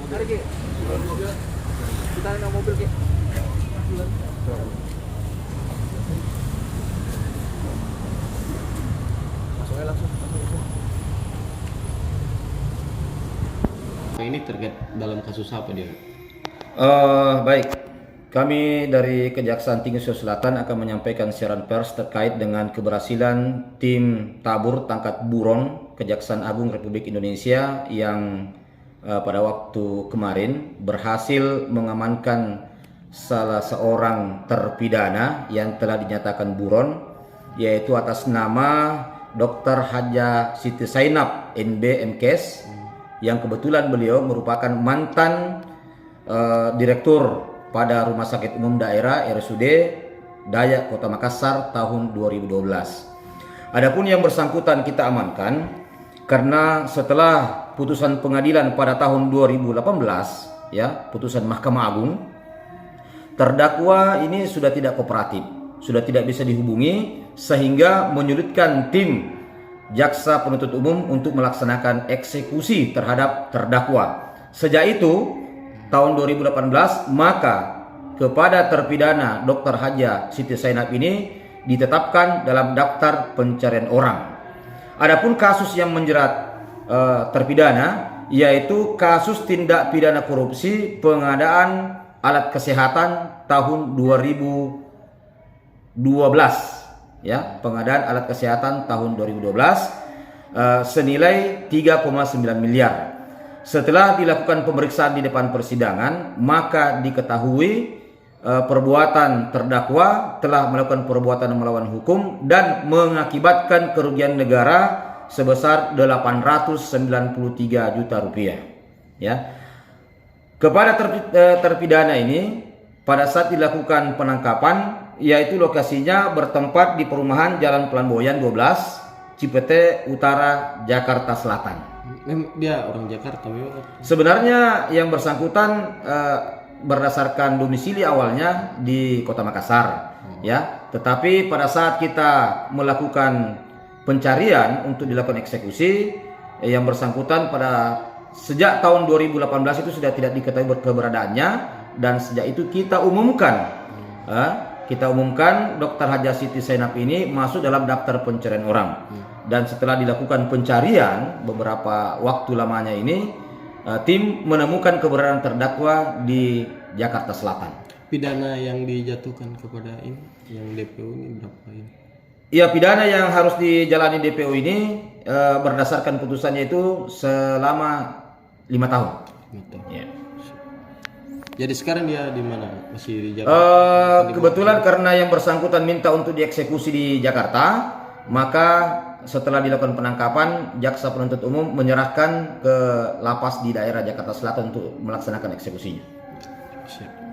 Mari Ki. Kita naik mobil Ki. Masuk aja langsung. Ini terkait dalam kasus apa dia? Baik, kami dari Kejaksaan Tinggi Sulawesi Selatan akan menyampaikan siaran pers terkait dengan keberhasilan tim tabur tangkap buron Kejaksaan Agung Republik Indonesia yang pada waktu kemarin berhasil mengamankan salah seorang terpidana yang telah dinyatakan buron, yaitu atas nama Dr. Haja Siti Zainab NB MKes, yang kebetulan beliau merupakan mantan direktur pada Rumah Sakit Umum Daerah RSUD Dayak Kota Makassar tahun 2012. Adapun yang bersangkutan kita amankan karena setelah putusan pengadilan pada tahun 2018, ya, putusan Mahkamah Agung, terdakwa ini sudah tidak kooperatif, sudah tidak bisa dihubungi sehingga menyulitkan tim jaksa penuntut umum untuk melaksanakan eksekusi terhadap terdakwa. Sejak itu tahun 2018 maka kepada terpidana Dr. Haja Siti Zainab ini ditetapkan dalam daftar pencarian orang. Adapun kasus yang menjerat terpidana yaitu kasus tindak pidana korupsi pengadaan alat kesehatan tahun 2012, ya, pengadaan alat kesehatan tahun 2012 senilai 3,9 miliar. Setelah dilakukan pemeriksaan di depan persidangan, maka diketahui perbuatan terdakwa telah melakukan perbuatan melawan hukum dan mengakibatkan kerugian negara sebesar 893 juta rupiah. Ya. Kepada terpidana ini pada saat dilakukan penangkapan, yaitu lokasinya bertempat di perumahan Jalan Pelamboyan 12, Cipete Utara, Jakarta Selatan. Dia orang Jakarta memang. Sebenarnya yang bersangkutan berdasarkan domisili awalnya di Kota Makassar, ya. Tetapi pada saat kita melakukan pencarian untuk dilakukan eksekusi, yang bersangkutan pada sejak tahun 2018 itu sudah tidak diketahui keberadaannya, dan sejak itu kita umumkan Dr. Haja Siti Zainab ini masuk dalam daftar pencarian orang. Dan setelah dilakukan pencarian beberapa waktu lamanya ini, tim menemukan keberadaan terdakwa di Jakarta Selatan. Pidana yang dijatuhkan kepada ini, yang DPO ini berapa ini? Ya, pidana yang harus dijalani DPO ini berdasarkan putusannya itu selama 5 tahun. Gitu. Ya. Jadi sekarang dia di mana? Masih di Jakarta? Kebetulan karena yang bersangkutan minta untuk dieksekusi di Jakarta, maka setelah dilakukan penangkapan, jaksa penuntut umum menyerahkan ke lapas di daerah Jakarta Selatan untuk melaksanakan eksekusinya. Siap.